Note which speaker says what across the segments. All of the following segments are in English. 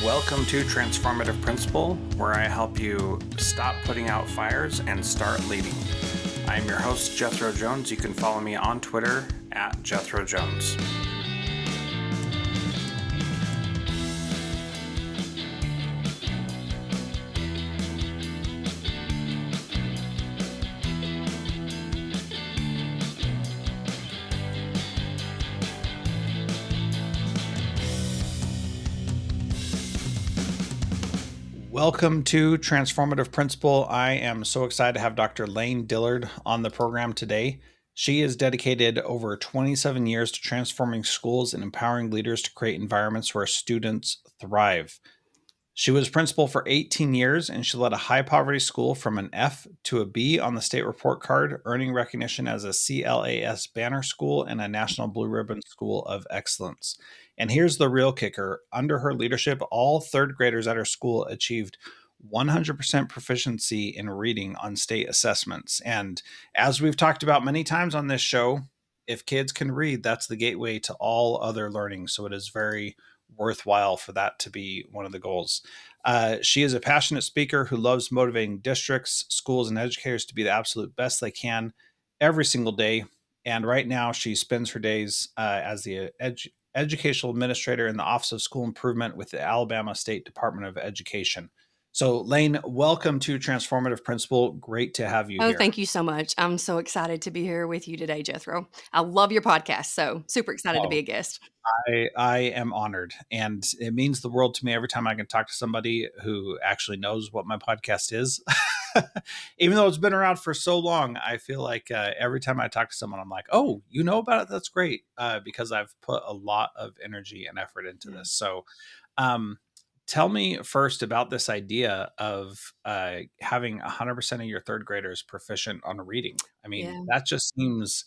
Speaker 1: Welcome to Transformative Principal, where I help you stop putting out fires and start leading. I'm your host, Jethro Jones. You can follow me on Twitter at Jethro Jones. Welcome to Transformative Principal. I am so excited to have Dr. Layne Dillard on the program today. She has dedicated over 27 years to transforming schools and empowering leaders to create environments where students thrive. She was principal for 18 years, and she led a high-poverty school from an F to a B on the state report card, earning recognition as a CLAS banner school and a National Blue Ribbon School of Excellence. And here's the real kicker. Under her leadership, all third graders at her school achieved 100% proficiency in reading on state assessments. And as we've talked about many times on this show, if kids can read, that's the gateway to all other learning. So it is very worthwhile for that to be one of the goals. She is a passionate speaker who loves motivating districts, schools, and educators to be the absolute best they can every single day. And right now, she spends her days as the educational administrator in the Office of School Improvement with the Alabama State Department of Education. So, Layne, welcome to Transformative Principal. Great to have you here.
Speaker 2: Thank you so much. I'm so excited to be here with you today, Jethro. I love your podcast, so super excited to be a guest.
Speaker 1: I am honored, and it means the world to me every time I can talk to somebody who actually knows what my podcast is. Even though it's been around for so long, I feel like every time I talk to someone, I'm like, oh, you know about it? That's great, because I've put a lot of energy and effort into this. So tell me first about this idea of having 100% of your third graders proficient on reading. I mean, that just seems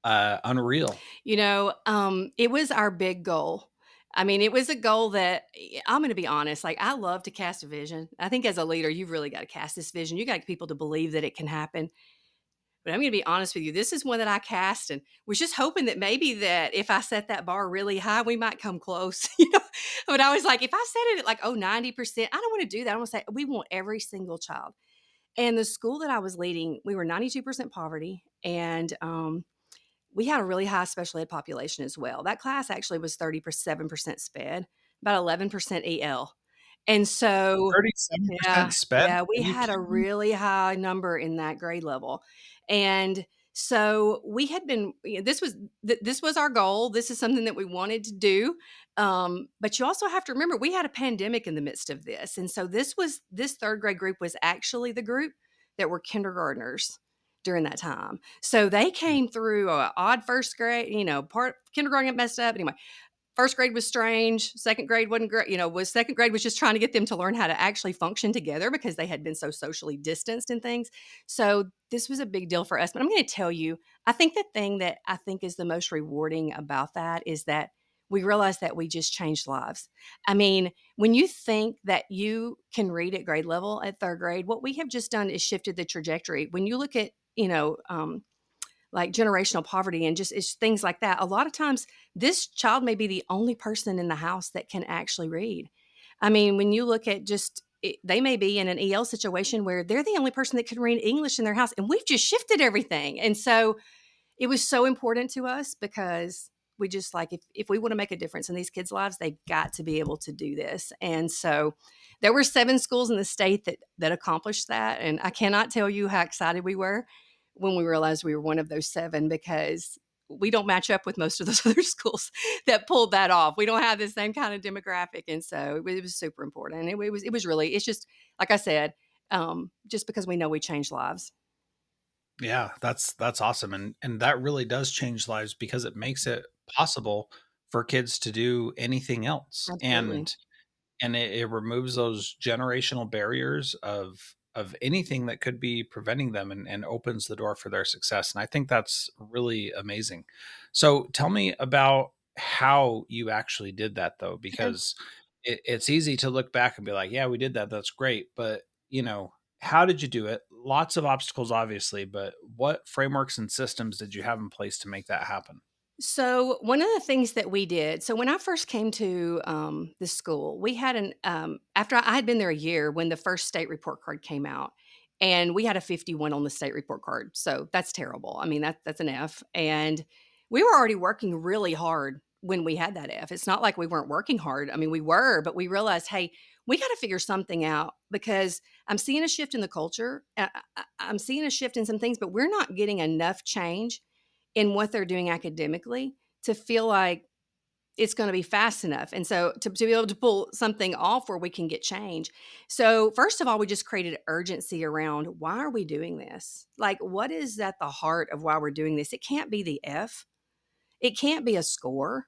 Speaker 1: unreal.
Speaker 2: It was our big goal. I mean, it was a goal that I'm going to be honest, like I love to cast a vision. I think as a leader, you've really got to cast this vision. You got to get people to believe that it can happen. But I'm going to be honest with you. This is one that I cast and was just hoping that maybe that if I set that bar really high, we might come close. But I was like, if I set it at like, 90%, I don't want to do that. I want to say we want every single child. And the school that I was leading, we were 92% poverty. And we had a really high special ed population as well. That class actually was 37% SPED, about 11% EL. And so
Speaker 1: 37% sped?
Speaker 2: we had a really high number in that grade level. And so we had been, this was our goal. This is something that we wanted to do. But you also have to remember, we had a pandemic in the midst of this. And so this third grade group was actually the group that were kindergartners during that time. So they came through an odd first grade, part kindergarten got messed up. Anyway, first grade was strange. Second grade wasn't great. Second grade was just trying to get them to learn how to actually function together because they had been so socially distanced and things. So this was a big deal for us. But I'm going to tell you, I think the thing that I think is the most rewarding about that is that we realized that we just changed lives. I mean, when you think that you can read at grade level at third grade, what we have just done is shifted the trajectory. When you look at, like generational poverty and just it's things like that. A lot of times this child may be the only person in the house that can actually read. I mean, when you look at they may be in an EL situation where they're the only person that can read English in their house, and we've just shifted everything. And so it was so important to us because we just like, if we want to make a difference in these kids' lives, they've got to be able to do this. And so there were 7 schools in the state that accomplished that. And I cannot tell you how excited we were when we realized we were one of those 7 because we don't match up with most of those other schools that pulled that off. We don't have the same kind of demographic. And so it was super important. And it was really, it's just, like I said, just because we know we change lives.
Speaker 1: Yeah, that's awesome. And that really does change lives because it makes it possible for kids to do anything else.
Speaker 2: Absolutely.
Speaker 1: And it removes those generational barriers of anything that could be preventing them and opens the door for their success. And I think that's really amazing. So tell me about how you actually did that though, because it's easy to look back and be like, yeah, we did that. That's great. But how did you do it? Lots of obstacles, obviously, but what frameworks and systems did you have in place to make that happen?
Speaker 2: So one of the things that we did, so when I first came to the school, we had after I had been there a year when the first state report card came out, and we had a 51 on the state report card. So that's terrible. I mean, that's an F. And we were already working really hard when we had that F. It's not like we weren't working hard. I mean, we were, but we realized, hey, we got to figure something out because I'm seeing a shift in the culture. I'm seeing a shift in some things, but we're not getting enough change in what they're doing academically to feel like it's going to be fast enough. And so to be able to pull something off where we can get change. So, first of all, we just created urgency around why are we doing this? Like, what is at the heart of why we're doing this? It can't be the F, it can't be a score.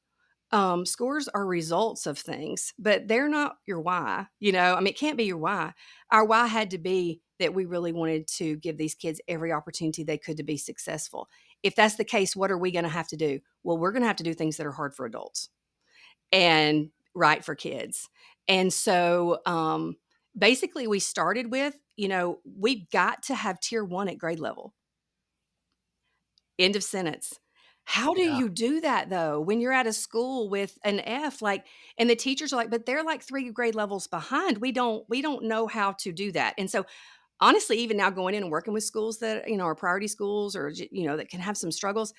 Speaker 2: Scores are results of things, but they're not your why. I mean, it can't be your why. Our why had to be that we really wanted to give these kids every opportunity they could to be successful. If that's the case, what are we going to have to do? Well, we're going to have to do things that are hard for adults and right for kids. And so, basically, we started with, we've got to have tier one at grade level. End of sentence. How do
Speaker 1: Yeah.
Speaker 2: you do that though when you're at a school with an F, like, and the teachers are like, but they're like 3 grade levels behind. We don't know how to do that. And so honestly, even now going in and working with schools that, are priority schools or that can have some struggles,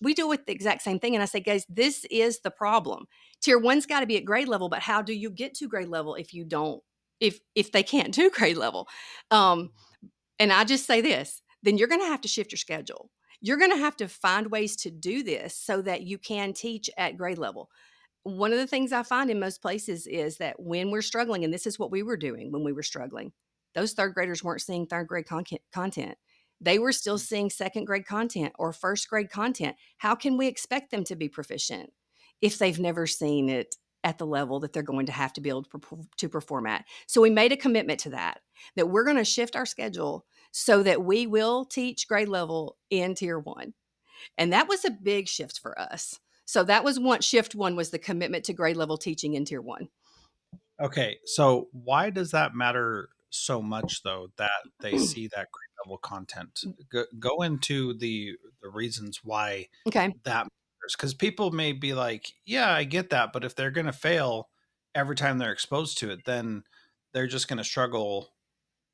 Speaker 2: we deal with the exact same thing. And I say, guys, this is the problem. Tier one's got to be at grade level, but how do you get to grade level if you don't, if they can't do grade level? Um, and I just say this, then you're going to have to shift your schedule. You're going to have to find ways to do this so that you can teach at grade level. One of the things I find in most places is that when we're struggling, and this is what we were doing when we were struggling, those third graders weren't seeing third grade content. They were still seeing second grade content or first grade content. How can we expect them to be proficient if they've never seen it at the level that they're going to have to be able to perform at? So we made a commitment to that we're going to shift our schedule so that we will teach grade level in tier one. And that was a big shift for us. So that was shift one was the commitment to grade level teaching in tier one.
Speaker 1: Okay, so why does that matter so much though that they see that grade level content? Go into the reasons why
Speaker 2: Okay.
Speaker 1: that matters because people may be like, "Yeah, I get that," but if they're going to fail every time they're exposed to it, then they're just going to struggle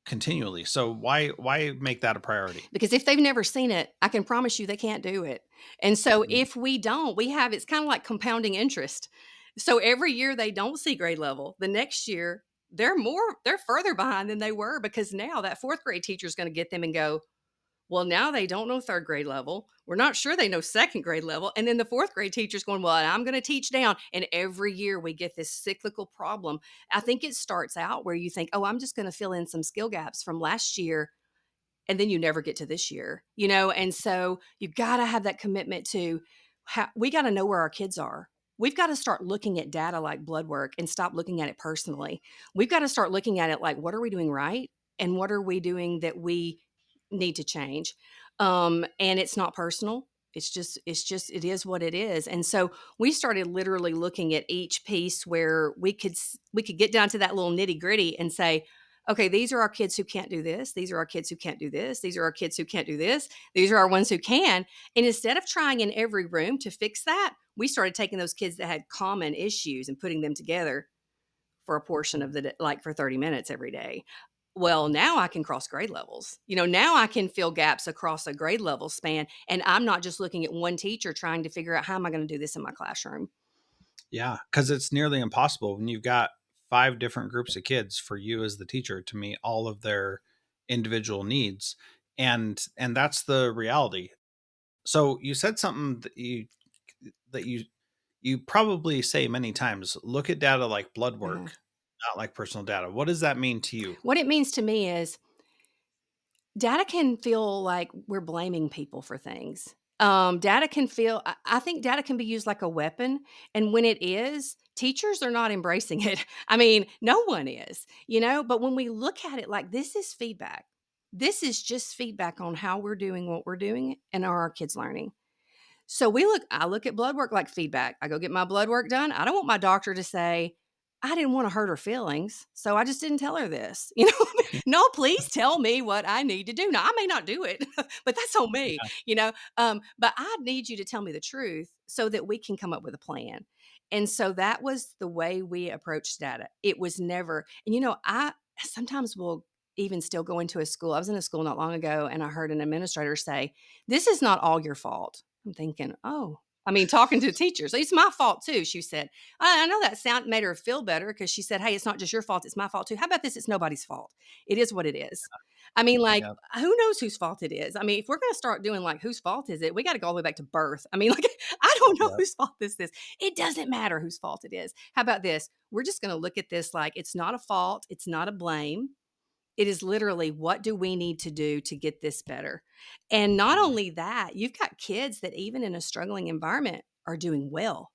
Speaker 1: continually. So why make that a priority?
Speaker 2: Because if they've never seen it, I can promise you they can't do it. And so
Speaker 1: Mm,
Speaker 2: if we don't, we have it's kind of like compounding interest. So every year they don't see grade level, the next year they're further behind than they were because now that fourth grade teacher is going to get them and go, well, now they don't know third grade level. We're not sure they know second grade level. And then the fourth grade teacher's going, well, I'm going to teach down. And every year we get this cyclical problem. I think it starts out where you think, oh, I'm just going to fill in some skill gaps from last year, and then you never get to this year. And so you've got to have that commitment to we got to know where our kids are. We've got to start looking at data like blood work and stop looking at it personally. We've got to start looking at it like, what are we doing right and what are we doing that we need to change? And it's not personal. It is what it is. And so we started literally looking at each piece where we could get down to that little nitty gritty and say, okay, these are our kids who can't do this. These are our kids who can't do this. These are our kids who can't do this. These are our ones who can. And instead of trying in every room to fix that, we started taking those kids that had common issues and putting them together for a portion of the day, like for 30 minutes every day. Well, now I can cross grade levels. Now I can fill gaps across a grade level span. And I'm not just looking at one teacher trying to figure out how am I going to do this in my classroom.
Speaker 1: yeah, because it's nearly impossible when you've got five different groups of kids for you as the teacher to meet all of their individual needs, and that's the reality. So you said something that you probably say many times. Look at data like blood
Speaker 2: Uh-huh.
Speaker 1: work, not like personal data. What does that mean to you?
Speaker 2: What it means to me is data can feel like we're blaming people for things. Data can feel, I think data can be used like a weapon. And when it is, teachers are not embracing it. I mean, no one is. But when we look at it like this is feedback, this is just feedback on how we're doing what we're doing and are our kids learning. So I look at blood work like feedback. I go get my blood work done. I don't want my doctor to say, I didn't wanna hurt her feelings, so I just didn't tell her this, you know? "No, please tell me what I need to do." Now, I may not do it, but that's on me,
Speaker 1: Yeah.
Speaker 2: you know? But I need you to tell me the truth so that we can come up with a plan. And so that was the way we approached data. It was never and, I sometimes will even still go into a school. I was in a school not long ago, and I heard an administrator say, "This is not all your fault." I'm thinking, "Oh." I mean, talking to teachers, "It's my fault too," she said. I know that sound made her feel better because she said, "Hey, it's not just your fault, it's my fault too. How about this? It's nobody's fault. It is what it is." I mean, like,
Speaker 1: Yeah.
Speaker 2: who knows whose fault it is? I mean, if we're gonna start doing like whose fault is it, we gotta go all the way back to birth. I mean, like, I don't know
Speaker 1: Yeah.
Speaker 2: whose fault this is. It doesn't matter whose fault it is. How about this? We're just gonna look at this like it's not a fault, it's not a blame. It is literally what do we need to do to get this better? And not
Speaker 1: Mhm.
Speaker 2: only that, you've got kids that even in a struggling environment are doing well.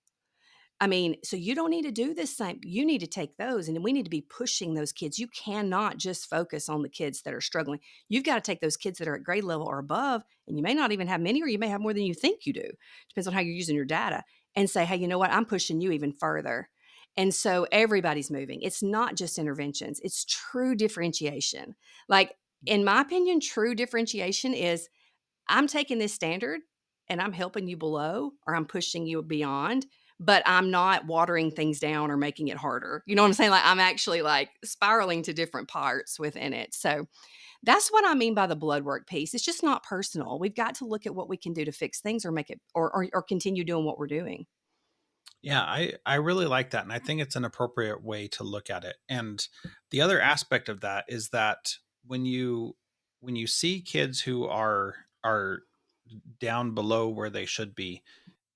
Speaker 2: I mean, so you don't need to do this same you need to take those, and we need to be pushing those kids. You cannot just focus on the kids that are struggling. You've got to take those kids that are at grade level or above, and you may not even have many, or you may have more than you think you do. Depends on how you're using your data, and say, "Hey, you know what? I'm pushing you even further." And so everybody's moving. It's not just interventions, it's true differentiation. Like, in my opinion, true differentiation is I'm taking this standard and I'm helping you below or I'm pushing you beyond, but I'm not watering things down or making it harder. You know what I'm saying? Like I'm actually like spiraling to different parts within it. So that's what I mean by the blood work piece. It's just not personal. We've got to look at what we can do to fix things or make it or continue doing what we're doing.
Speaker 1: Yeah, I really like that, and I think it's an appropriate way to look at it. And the other aspect of that is that when you when you see kids who are down below where they should be,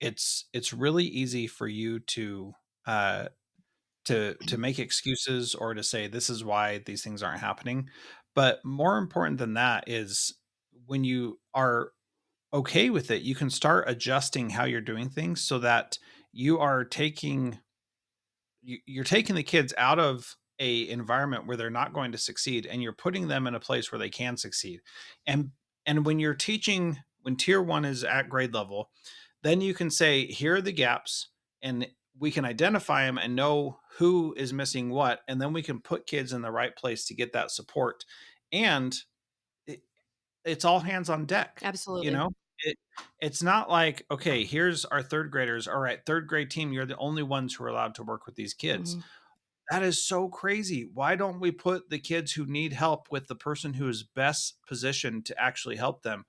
Speaker 1: it's really easy for you uh to make excuses or to say this is why these things aren't happening. But more important than that is when you are okay with it, you can start adjusting how you're doing things so that you are you're taking the kids out of a environment where they're not going to succeed and you're putting them in a place where they can succeed. And when you're teaching when tier 1 is at grade level, then you can say here are the gaps, and we can identify them and know who is missing what, and then we can put kids in the right place to get that support. And it, it's all hands on deck, you
Speaker 2: Absolutely.
Speaker 1: know? It it's not like, okay, here's our third graders. All right, third grade team, you're the only ones who are allowed to work with these kids.
Speaker 2: Mhm.
Speaker 1: That is so crazy. Why don't we put the kids who need help with the person who is best positioned to actually help them?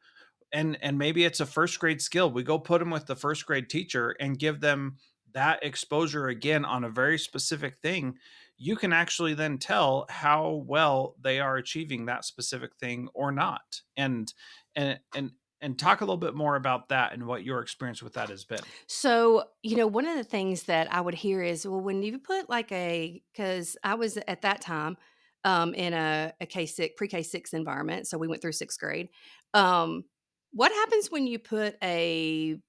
Speaker 1: And maybe it's a first grade skill. We go put them with the first grade teacher and give them that exposure again on a very specific thing. You can actually then tell how well they are achieving that specific thing or not. And talk a little bit more about that and what your experience with that has been.
Speaker 2: So, one of the things that I would hear is, well, when you put like because I was at that time in a K6, pre K6 environment. So we went through sixth grade. Um, what happens when you put a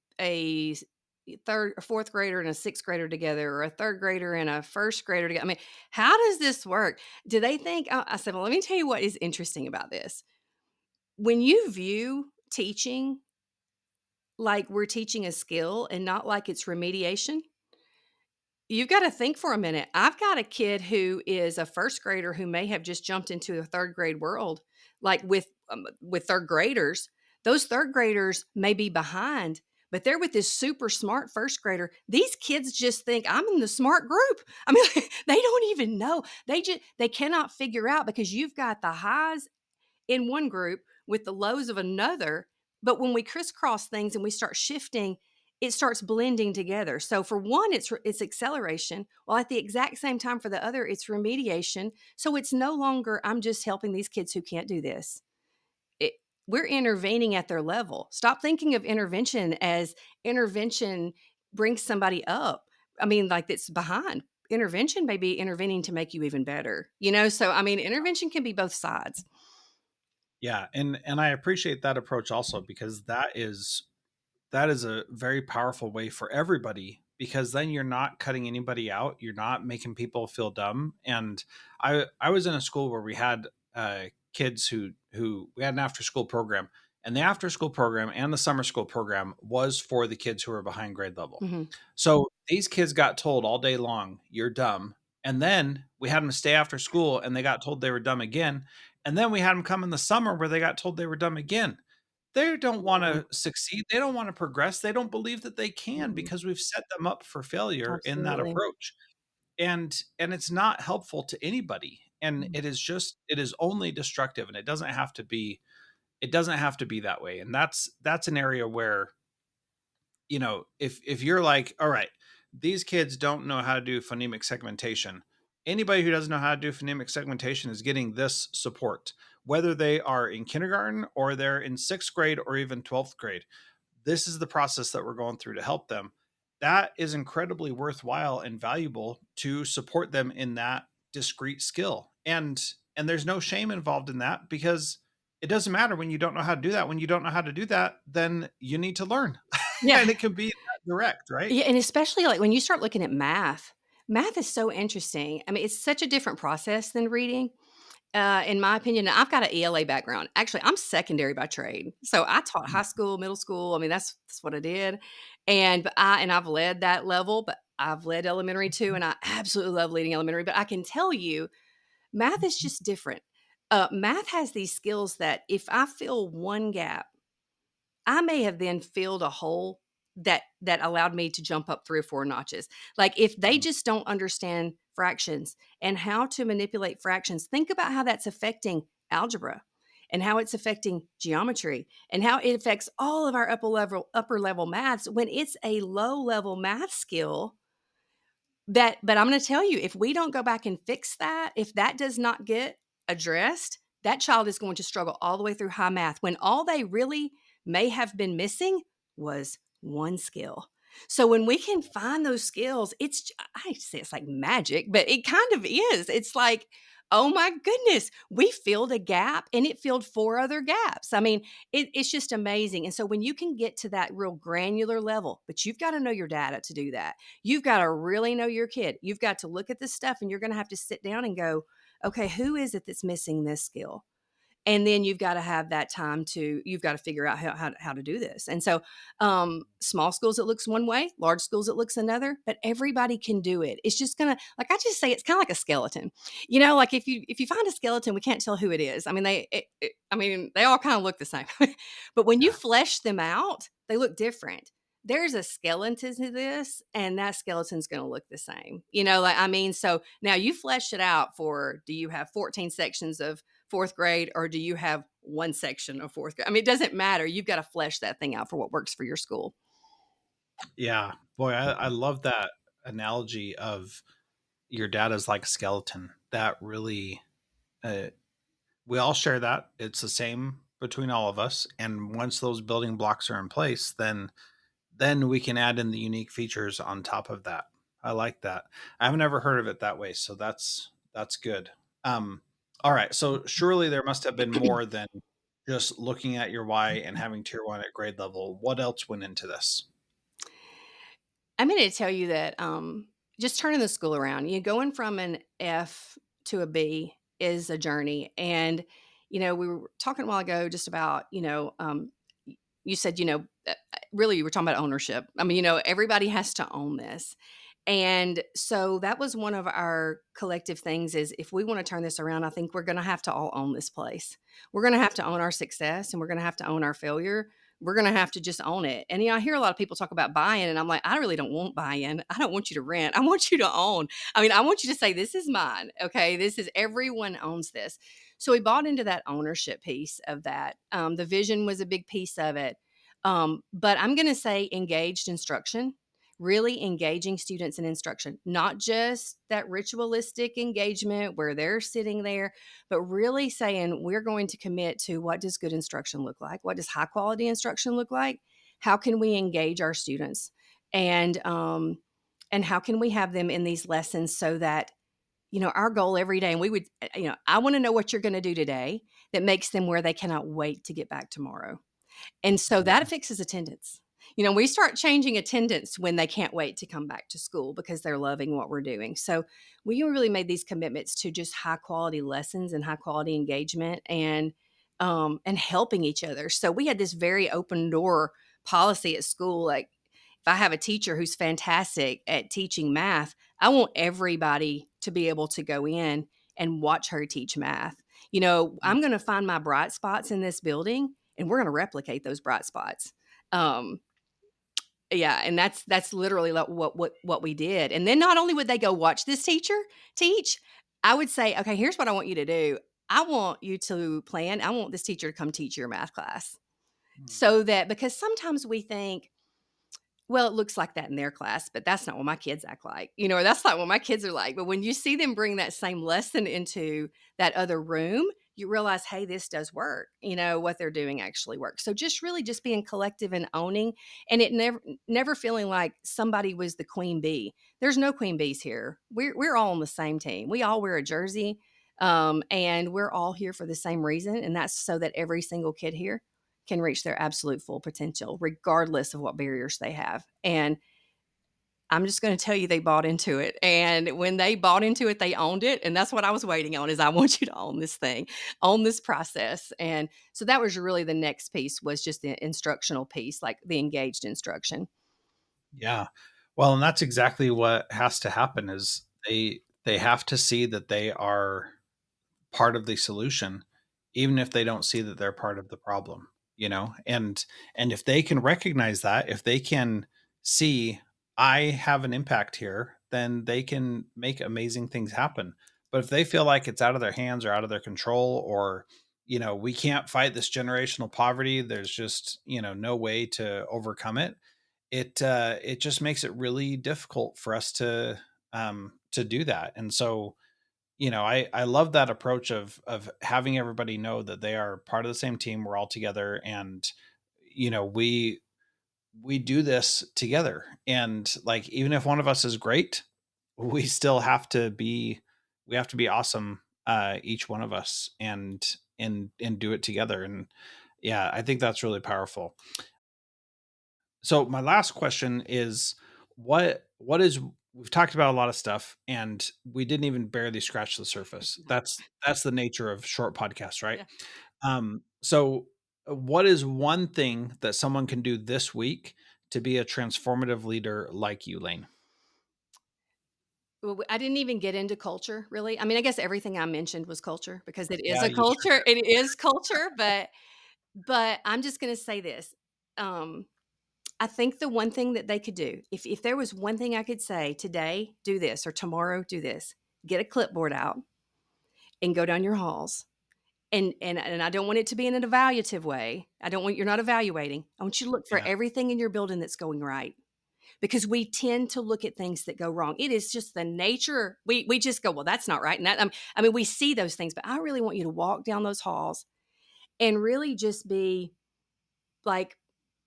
Speaker 2: third or fourth grader and a sixth grader together, or a third grader and a first grader together? I mean, how does this work? Do they think, I said, well, let me tell you what is interesting about this. When you view teaching like we're teaching a skill and not like it's remediation, you've got to think for a minute. I've got a kid who is a first grader who may have just jumped into a third grade world, like with third graders. Those third graders may be behind, but they're with this super smart first grader. These kids just think I'm in the smart group. I mean, they don't even know. They cannot figure out because you've got the highs in one group with the lows of another. But when we crisscross things and we start shifting, it starts blending together. So for one, it's acceleration, while at the exact same time for the other, it's remediation. So it's no longer I'm just helping these kids who can't do this. It, we're intervening at their level. Stop thinking of intervention as intervention brings somebody up. I mean, like it's behind. Intervention may be intervening to make you even better. So I mean, intervention can be both sides.
Speaker 1: Yeah, and I appreciate that approach also because that is a very powerful way for everybody because then you're not cutting anybody out, you're not making people feel dumb. And I was in a school where we had kids who we had an after school program, and the after school program and the summer school program was for the kids who were behind grade level.
Speaker 2: Mhm.
Speaker 1: So these kids got told all day long, you're dumb, And then we had them stay after school and they got told they were dumb again. And then we had them come in the summer where they got told they were dumb again. They don't want
Speaker 2: Mhm,
Speaker 1: to succeed. They don't want to progress. They don't believe that they can
Speaker 2: mhm.
Speaker 1: because we've set them up for failure in that
Speaker 2: Absolutely.
Speaker 1: approach. And it's not helpful to anybody. And
Speaker 2: Mm.
Speaker 1: it is only destructive, and it doesn't have to be that way. And that's an area where, if you're like, all right, these kids don't know how to do phonemic segmentation. Anybody who doesn't know how to do phonemic segmentation is getting this support, whether they are in kindergarten or they're in 6th grade or even 12th grade. This is the process that we're going through to help them. That is incredibly worthwhile and valuable to support them in that discrete skill. And there's no shame involved in that, because it doesn't matter when you don't know how to do that. When you don't know how to do that, then you need to learn.
Speaker 2: Yeah.
Speaker 1: And it can be that direct, right?
Speaker 2: Yeah, and especially, like, when you start looking at math, math is so interesting. I mean, it's such a different process than reading, in my opinion. I've got an ELA background. Actually, I'm secondary by trade. So I taught high school, middle school. I mean, that's what I did. And I've led that level, but I've led elementary too, and I absolutely love leading elementary. But I can tell you, math is just different. Math has these skills that if I fill one gap, I may have then filled a hole that allowed me to jump up 3 or 4 notches. Like, if they just don't understand fractions and how to manipulate fractions, think about how that's affecting algebra and how it's affecting geometry and how it affects all of our upper level maths when it's a low level math skill. But I'm gonna tell you, if we don't go back and fix that, if that does not get addressed, that child is going to struggle all the way through high math when all they really may have been missing was one skill. So when we can find those skills, I hate to say it's like magic, but it kind of is. It's like, oh my goodness, we filled a gap and it filled 4 other gaps. I mean, it's just amazing. And so when you can get to that real granular level, but you've got to know your data to do that. You've got to really know your kid. You've got to look at this stuff and you're going to have to sit down and go, okay, who is it that's missing this skill? And then you've got to have that time you've got to figure out how to do this. And so, small schools, it looks one way, large schools, it looks another, but everybody can do it. It's just gonna, like I just say, it's kind of like a skeleton. Like if you find a skeleton, we can't tell who it is. I mean, they all kind of look the same, but when you
Speaker 1: Yeah.
Speaker 2: flesh them out, they look different. There's a skeleton to this, and that skeleton's going to look the same. So now you flesh it out for, do you have 14 sections of fourth grade, or do you have one section of fourth grade? I mean, it doesn't matter. You've got to flesh that thing out for what works for your school.
Speaker 1: Yeah. Boy, I love that analogy of your data's like a skeleton. That really, uh, we all share that. It's the same between all of us. And once those building blocks are in place, then we can add in the unique features on top of that. I like that. I haven't ever heard of it that way, so that's good. Um, all right. So surely there must have been more than just looking at your Y and having tier one at grade level. What else went into this?
Speaker 2: I'm going to tell you that just turning the school around, going from an F to a B is a journey. And, we were talking a while ago just about, you said, really you were talking about ownership. I mean, everybody has to own this. And so that was one of our collective things is, if we want to turn this around, I think we're going to have to all own this place. We're going to have to own our success, and we're going to have to own our failure. We're going to have to just own it. And I hear a lot of people talk about buy-in, and I'm like, I really don't want buy-in. I don't want you to rent. I want you to own. I mean, I want you to say, this is mine. Okay. Everyone owns this. So we bought into that ownership piece of that. The vision was a big piece of it. But I'm going to say engaged instruction, really engaging students in instruction, not just that ritualistic engagement where they're sitting there, but really saying, we're going to commit to, what does good instruction look like? What does high quality instruction look like? How can we engage our students? And how can we have them in these lessons so that, our goal every day, and we would, I want to know what you're going to do today that makes them where they cannot wait to get back tomorrow. And so that fixes attendance. We start changing attendance when they can't wait to come back to school because they're loving what we're doing. So we really made these commitments to just high quality lessons and high quality engagement, and helping each other. So we had this very open door policy at school. Like, If I have a teacher who's fantastic at teaching math, I want everybody to be able to go in and watch her teach math. I'm going to find my bright spots in this building, and we're going to replicate those bright spots. Um, yeah, and that's literally like what we did. And then not only would they go watch this teacher teach, I would say, "Okay, here's what I want you to do. I want you to plan. I want this teacher to come teach your math class."
Speaker 1: Mm.
Speaker 2: So that because sometimes we think, well, it looks like that in their class, but that's not what my kids act like, or that's not what my kids are like. But when you see them bring that same lesson into that other room, you realize, hey, this does work. What they're doing actually works. So just really just being collective and owning, and it never feeling like somebody was the queen bee. There's no queen bees here. We're all on the same team. We all wear a jersey, and we're all here for the same reason, and that's so that every single kid here can reach their absolute full potential, regardless of what barriers they have. And I'm just going to tell you, they bought into it. And when they bought into it, they owned it. And that's what I was waiting on is I want you to own this thing, own this process. And so that was really the next piece was just the instructional piece, like the engaged instruction.
Speaker 1: Yeah. Well, and that's exactly what has to happen is they have to see that they are part of the solution, even if they don't see that they're part of the problem, and if they can recognize that, if they can see I have an impact here, then they can make amazing things happen. But if they feel like it's out of their hands or out of their control, or we can't fight this generational poverty, there's just no way to overcome it, it just makes it really difficult for us to do that. And so I love that approach of having everybody know that they are part of the same team. We're all together, and we do this together. And like, even if one of us is great, we still have to be we have to be awesome, each one of us, and do it together. And yeah, I think that's really powerful. So my last question is, what is we've talked about a lot of stuff, and we didn't even barely scratch the surface. That's the nature of short podcasts, right?
Speaker 2: Yeah.
Speaker 1: So what is one thing that someone can do this week to be a transformative leader like you, Layne?
Speaker 2: Well, I didn't even get into culture really. I mean, I guess everything I mentioned was culture because it is
Speaker 1: Yeah,
Speaker 2: a
Speaker 1: you sure
Speaker 2: culture.
Speaker 1: did.
Speaker 2: It is culture, but I'm just going to say this. Um, I think the one thing that they could do, if there was one thing I could say today, do this, or tomorrow, do this, get a clipboard out and go down your halls. And I don't want it to be in an evaluative way. I don't want you're not evaluating. I want you to look for
Speaker 1: Yeah.
Speaker 2: everything in your building that's going right because we tend to look at things that go wrong. It is just the nature. We just go, well, that's not right. And I mean, we see those things, but I really want you to walk down those halls and really just be like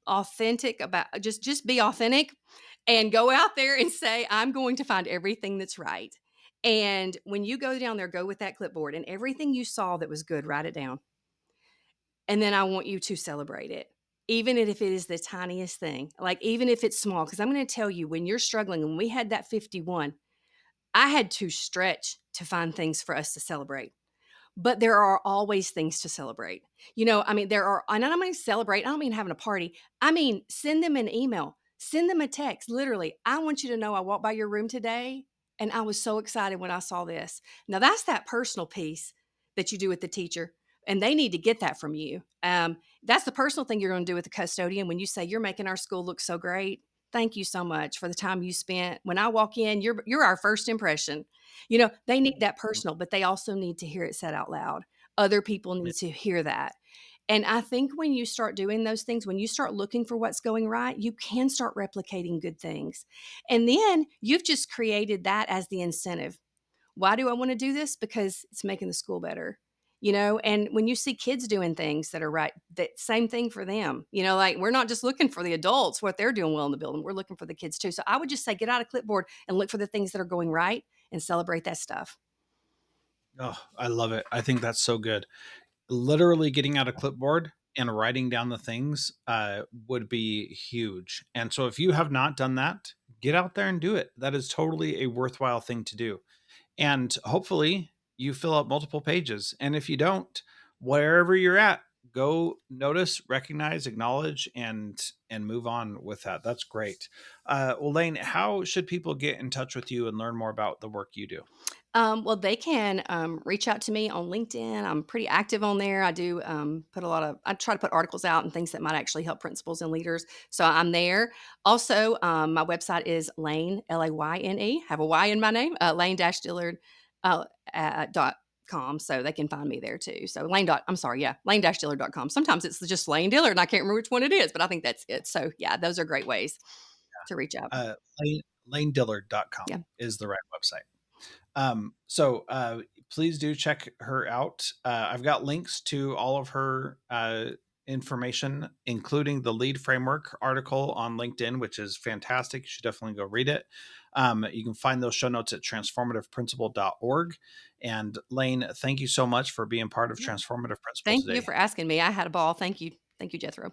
Speaker 2: authentic about just be authentic and go out there and say, I'm going to find everything that's right. And when you go down there, go with that clipboard and everything you saw that was good, write it down. And then I want you to celebrate it. Even if it is the tiniest thing, like even if it's small, because I'm going to tell you when you're struggling, when we had that 51, I had to stretch to find things for us to celebrate. But there are always things to celebrate. I mean, there are, and I don't mean celebrate, I don't mean having a party. I mean, send them an email, send them a text. Literally, I want you to know I walked by your room today and I was so excited when I saw this. Now, that's that personal piece that you do with the teacher, and they need to get that from you. That's the personal thing you're going to do with the custodian when you say, you're making our school look so great. Thank you so much for the time you spent. When I walk in, you're our first impression. They need that personal, but they also need to hear it said out loud. Other people need to hear that. And I think when you start doing those things, when you start looking for what's going right, you can start replicating good things. And then you've just created that as the incentive. Why do I want to do this? Because it's making the school better. And when you see kids doing things that are right, that same thing for them. Like we're not just looking for the adults, what they're doing well in the building. We're looking for the kids too. So I would just say get out a clipboard and look for the things that are going right and celebrate that stuff.
Speaker 1: Oh, I love it. I think that's so good. Literally getting out a clipboard and writing down the things would be huge. And so if you have not done that, get out there and do it. That is totally a worthwhile thing to do. And hopefully you fill out multiple pages. And if you don't, wherever you're at, go notice, recognize, acknowledge, and move on with that. That's great. Well, Layne, how should people get in touch with you and learn more about the work you do?
Speaker 2: Well, they can reach out to me on LinkedIn. I'm pretty active on there. I do put a lot of, I try to put articles out and things that might actually help principals and leaders. So I'm there. Also, my website is Layne, Layne, have a Y in my name, Layne-Dillard uh, dot com. So they can find me there too. So I'm sorry, yeah, Layne-Dillard.com. Sometimes it's just Layne Dillard and I can't remember which one it is, but I think that's it. So yeah, those are great ways to reach out.
Speaker 1: Uh, Lane, lanedillard.com
Speaker 2: Yeah.
Speaker 1: is the right website. So please do check her out. I've got links to all of her information, including the lead framework article on LinkedIn, which is fantastic. You should definitely go read it. You can find those show notes at transformativeprincipal.org. And Layne, thank you so much for being part of
Speaker 2: Yeah.
Speaker 1: Transformative Principal
Speaker 2: Thank you
Speaker 1: today.
Speaker 2: for asking me. I had a ball. Thank you. Thank you, Jethro.